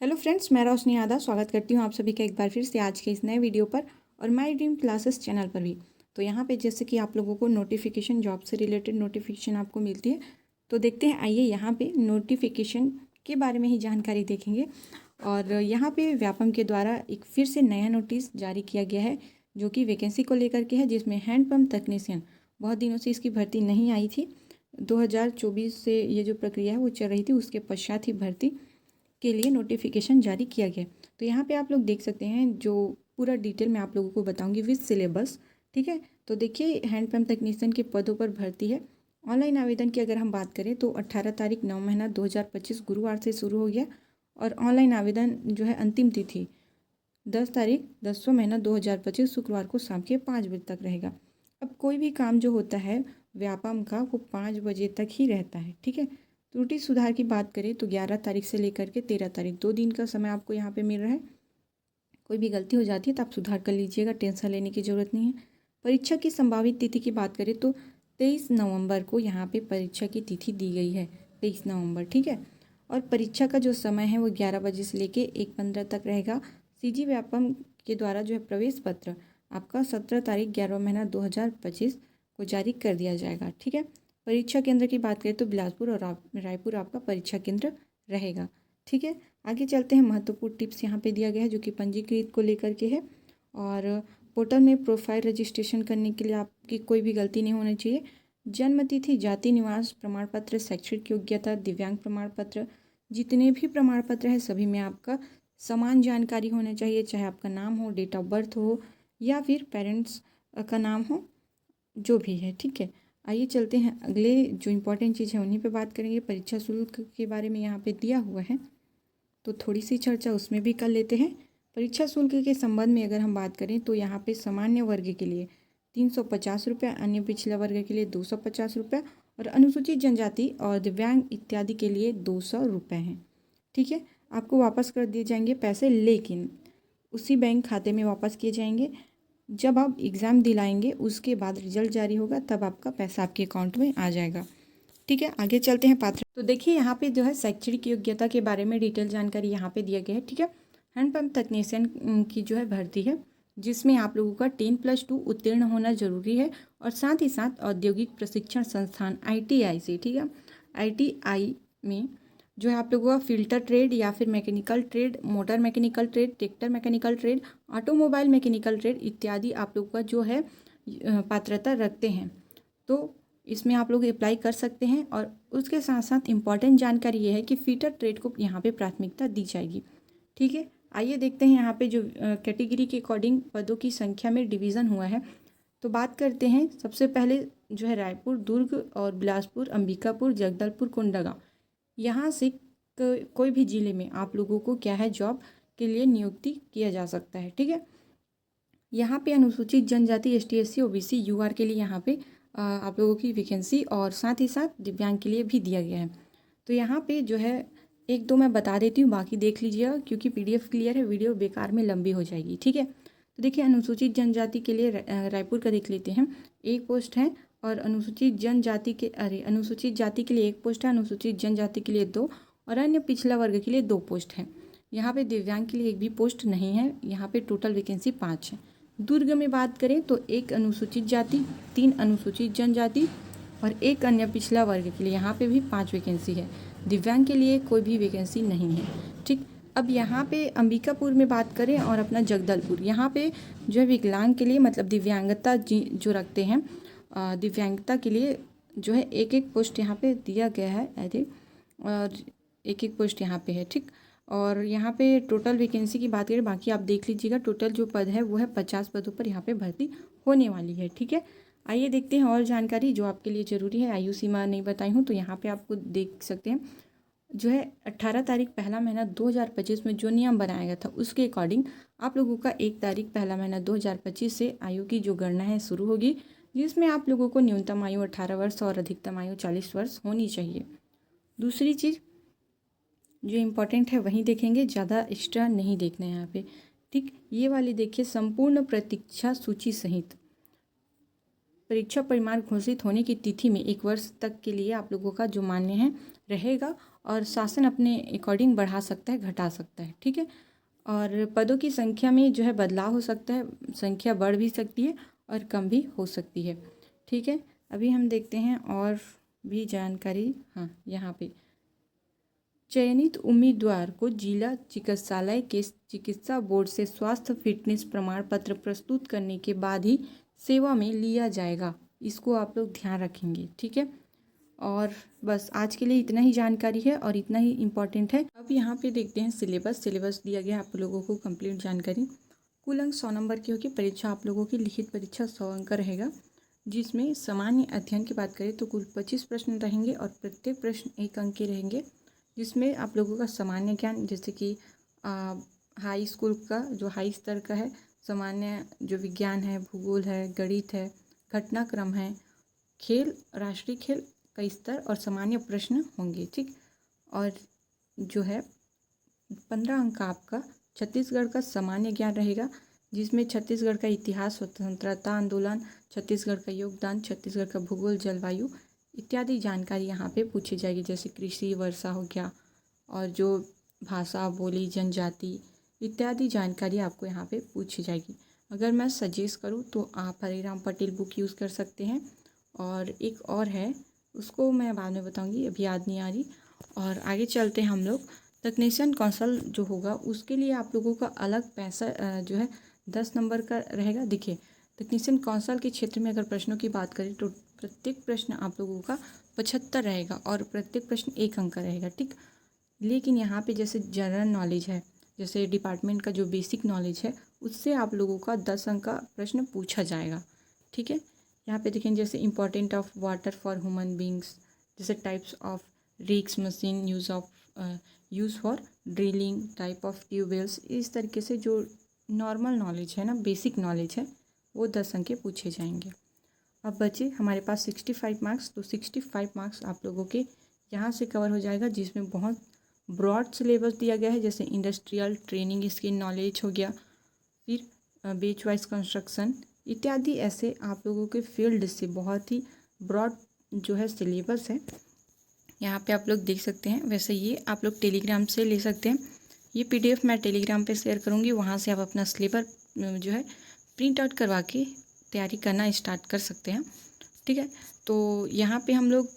Hello friends, मैं रोशनी आदा स्वागत करती हूँ आप सभी का एक बार फिर से आज के इस नए वीडियो पर और माय ड्रीम क्लासेस चैनल पर भी। तो यहाँ पे जैसे कि आप लोगों को नोटिफिकेशन, जॉब से रिलेटेड नोटिफिकेशन आपको मिलती है, तो देखते हैं। आइए यहाँ पे नोटिफिकेशन के बारे में ही जानकारी देखेंगे। और यहाँ पे व्यापम के द्वारा एक फिर से नया नोटिस जारी किया गया है जो कि वैकेंसी को लेकर के है, जिसमें हैंडपम्प तकनीशियन, बहुत दिनों से इसकी भर्ती नहीं आई थी। 2024 से ये जो प्रक्रिया है वो चल रही थी, उसके पश्चात ही भर्ती के लिए नोटिफिकेशन जारी किया गया। तो यहाँ पे आप लोग देख सकते हैं, जो पूरा डिटेल मैं आप लोगों को बताऊंगी विद सिलेबस। ठीक है, तो देखिए हैंडपम्प तकनीशियन के पदों पर भर्ती है। ऑनलाइन आवेदन की अगर हम बात करें तो 18 तारीख 9 महीना 2025 गुरुवार से शुरू हो गया। और ऑनलाइन आवेदन जो है अंतिम तिथि 10 तारीख 10वां महीना 2025 शुक्रवार को शाम के 5 बजे तक रहेगा। अब कोई भी काम जो होता है व्यापम का, वो 5 बजे तक ही रहता है। ठीक है, त्रुटि सुधार की बात करें तो 11 तारीख से लेकर के 13 तारीख 2 दिन का समय आपको यहाँ पे मिल रहा है। कोई भी गलती हो जाती है तो आप सुधार कर लीजिएगा, टेंशन लेने की ज़रूरत नहीं है। परीक्षा की संभावित तिथि की बात करें तो 23 नवंबर को यहाँ पे परीक्षा की तिथि दी गई है, 23 नवंबर। ठीक है, और परीक्षा का जो समय है वो 11 बजे से लेके 1:15 तक रहेगा। सीजी व्यापम के द्वारा जो है प्रवेश पत्र आपका 17 तारीख 11वां महीना 2025 को जारी कर दिया जाएगा। ठीक है, परीक्षा केंद्र की बात करें तो बिलासपुर और रायपुर आपका परीक्षा केंद्र रहेगा। ठीक है, आगे चलते हैं। महत्वपूर्ण टिप्स यहाँ पे दिया गया है जो कि पंजीकृत को लेकर के है। और पोर्टल में प्रोफाइल रजिस्ट्रेशन करने के लिए आपकी कोई भी गलती नहीं होनी चाहिए। जन्म तिथि, जाति, निवास प्रमाण पत्र, शैक्षणिक योग्यता, दिव्यांग प्रमाण पत्र, जितने भी प्रमाण पत्र हैं सभी में आपका समान जानकारी होना चाहिए, चाहे आपका नाम हो, डेट ऑफ बर्थ हो या फिर पेरेंट्स का नाम हो, जो भी है। ठीक है, आइए चलते हैं अगले जो इम्पोर्टेंट चीज़ है उन्हीं पे बात करेंगे। परीक्षा शुल्क के बारे में यहाँ पे दिया हुआ है, तो थोड़ी सी चर्चा उसमें भी कर लेते हैं। परीक्षा शुल्क के संबंध में अगर हम बात करें तो यहाँ पे सामान्य वर्ग के लिए 350 रुपये, अन्य पिछड़ा वर्ग के लिए 250 रुपये और अनुसूचित जनजाति और दिव्यांग इत्यादि के लिए 200 रुपये हैं। ठीक है, आपको वापस कर दिए जाएंगे पैसे, लेकिन उसी बैंक खाते में वापस किए जाएंगे जब आप एग्ज़ाम दिलाएंगे। उसके बाद रिजल्ट जारी होगा, तब आपका पैसा आपके अकाउंट में आ जाएगा। ठीक है, आगे चलते हैं। पात्र तो देखिए यहाँ पे जो है शैक्षणिक योग्यता के बारे में डिटेल जानकारी यहाँ पे दिया गया है। ठीक है, हैंडपम्प तकनीशियन की जो है भर्ती है, जिसमें आप लोगों का 10+2 उत्तीर्ण होना जरूरी है और साथ ही साथ औद्योगिक प्रशिक्षण संस्थान ITI से, ठीक है, ITI में जो है आप लोगों का फिल्टर ट्रेड या फिर mechanical trade, motor mechanical trade, tractor mechanical trade, automobile mechanical trade इत्यादि आप लोगों का जो है पात्रता रखते हैं, तो इसमें आप लोग अप्लाई कर सकते हैं। और उसके साथ साथ इम्पॉर्टेंट जानकारी ये है कि फिटर ट्रेड को यहाँ पे प्राथमिकता दी जाएगी। ठीक है, आइए देखते हैं यहाँ पे जो कैटेगरी के अकॉर्डिंग पदों की संख्या में डिवीज़न हुआ है, तो बात करते हैं। सबसे पहले जो है रायपुर, दुर्ग और बिलासपुर, अंबिकापुर, जगदलपुर, कोंडागांव, यहाँ से कोई भी ज़िले में आप लोगों को क्या है जॉब के लिए नियुक्ति किया जा सकता है। ठीक है, यहाँ पे अनुसूचित जनजाति, ST SC OBC UR के लिए यहाँ पे आप लोगों की वैकेंसी और साथ ही साथ दिव्यांग के लिए भी दिया गया है। तो यहाँ पे जो है एक दो मैं बता देती हूँ, बाकी देख लीजिएगा क्योंकि PDF क्लियर है, वीडियो बेकार में लंबी हो जाएगी। ठीक है, तो देखिए अनुसूचित जनजाति के लिए रायपुर का देख लेते हैं, एक पोस्ट है। और अनुसूचित जनजाति के अनुसूचित जाति के लिए एक पोस्ट है, अनुसूचित जनजाति के लिए 2 और अन्य पिछड़ा वर्ग के लिए 2 पोस्ट हैं। यहाँ पे दिव्यांग के लिए एक भी पोस्ट नहीं है। यहाँ पे टोटल वैकेंसी 5 है। दुर्ग में बात करें तो 1 अनुसूचित जाति, 3 अनुसूचित जनजाति और 1 अन्य पिछड़ा वर्ग के लिए यहाँ पे भी 5 वैकेंसी है। दिव्यांग के लिए कोई भी वैकेंसी नहीं है। ठीक, अब यहाँ पे अंबिकापुर में बात करें और अपना जगदलपुर, यहाँ पे जो है विकलांग के लिए, मतलब दिव्यांगता जो रखते हैं, दिव्यांगता के लिए जो है एक एक पोस्ट यहाँ पे दिया गया है आई थिंक, और एक एक पोस्ट यहाँ पे है। ठीक, और यहाँ पे टोटल वैकेंसी की बात करें, बाकी आप देख लीजिएगा, टोटल जो पद है वो है 50 पदों पर यहाँ पे भर्ती होने वाली है। ठीक है, आइए देखते हैं और जानकारी जो आपके लिए ज़रूरी है। आयु सीमा नहीं बताई हूँ, तो यहाँ पे आपको देख सकते हैं जो है 18 तारीख पहला महीना 2025 में जो नियम बनाया गया था उसके अकॉर्डिंग आप लोगों का 1 तारीख पहला महीना 2025 से आयु की जो गणना है शुरू होगी, जिसमें आप लोगों को न्यूनतम आयु 18 वर्ष और अधिकतम आयु 40 वर्ष होनी चाहिए। दूसरी चीज़ जो इम्पोर्टेंट है वहीं देखेंगे, ज़्यादा एक्स्ट्रा नहीं देखना है यहाँ पे। ठीक, ये वाली देखिए, संपूर्ण प्रतीक्षा सूची सहित परीक्षा परिणाम घोषित होने की तिथि में 1 वर्ष तक के लिए आप लोगों का जो मान्य है रहेगा, और शासन अपने अकॉर्डिंग बढ़ा सकता है, घटा सकता है, ठीक है। और पदों की संख्या में जो है बदलाव हो सकता है, संख्या बढ़ भी सकती है और कम भी हो सकती है, ठीक है। अभी हम देखते हैं और भी जानकारी। हाँ, यहाँ पे चयनित उम्मीदवार को जिला चिकित्सालय के चिकित्सा बोर्ड से स्वास्थ्य फिटनेस प्रमाण पत्र प्रस्तुत करने के बाद ही सेवा में लिया जाएगा। इसको आप लोग ध्यान रखेंगे, ठीक है। और बस आज के लिए इतना ही जानकारी है और इतना ही इम्पॉर्टेंट है। अब यहाँ पे देखते हैं सिलेबस दिया गया है आप लोगों को कंप्लीट जानकारी। कुल अंक 100 नंबर की होगी परीक्षा आप लोगों की। लिखित परीक्षा 100 अंक का रहेगा, जिसमें सामान्य अध्ययन की बात करें तो कुल 25 प्रश्न रहेंगे और प्रत्येक प्रश्न 1 अंक के रहेंगे, जिसमें आप लोगों का सामान्य ज्ञान जैसे कि हाई स्कूल का जो हाई स्तर का है, सामान्य जो विज्ञान है, भूगोल है, गणित है, घटनाक्रम है, खेल, राष्ट्रीय खेल का स्तर और सामान्य प्रश्न होंगे, ठीक। और जो है 15 अंक का आपका छत्तीसगढ़ का सामान्य ज्ञान रहेगा, जिसमें छत्तीसगढ़ का इतिहास, स्वतंत्रता आंदोलन, छत्तीसगढ़ का योगदान, छत्तीसगढ़ का भूगोल, जलवायु इत्यादि जानकारी यहाँ पे पूछी जाएगी, जैसे कृषि, वर्षा हो गया, और जो भाषा, बोली, जनजाति इत्यादि जानकारी आपको यहाँ पे पूछी जाएगी। अगर मैं सजेस्ट करूँ तो आप हरिराम पटेल बुक यूज़ कर सकते हैं, और एक और है उसको मैं बाद में बताऊँगी, अभी याद नहीं आ रही। और आगे चलते हैं हम लोग। टेक्नीशियन कौशल जो होगा उसके लिए आप लोगों का अलग पैसा जो है 10 नंबर का रहेगा। देखिए, टेक्नीशियन कौशल के क्षेत्र में अगर प्रश्नों की बात करें तो प्रत्येक प्रश्न आप लोगों का 75 रहेगा और प्रत्येक प्रश्न 1 अंक का रहेगा, ठीक। लेकिन यहाँ पे जैसे जनरल नॉलेज है, जैसे डिपार्टमेंट का जो बेसिक नॉलेज है, उससे आप लोगों का 10 अंक का प्रश्न पूछा जाएगा, ठीक है। यहाँ पे देखें जैसे important of water for human beings, जैसे types of rigs machine, use for drilling, type of tubewells, इस तरीके से जो नॉर्मल नॉलेज है ना, बेसिक नॉलेज है, वो 10 अंक के पूछे जाएंगे। अब बचे हमारे पास 65 मार्क्स, तो 65 मार्क्स आप लोगों के यहाँ से कवर हो जाएगा, जिसमें बहुत ब्रॉड सिलेबस दिया गया है, जैसे इंडस्ट्रियल ट्रेनिंग, स्किल नॉलेज हो गया, फिर बेच वाइज कंस्ट्रक्शन इत्यादि। ऐसे आप लोगों के फील्ड से बहुत ही ब्रॉड जो है सिलेबस है, यहाँ पे आप लोग देख सकते हैं। वैसे ये आप लोग टेलीग्राम से ले सकते हैं, ये PDF मैं टेलीग्राम पे शेयर करूँगी, वहाँ से आप अपना सिलेबस जो है प्रिंट आउट करवा के तैयारी करना स्टार्ट कर सकते हैं, ठीक है। तो यहाँ पे हम लोग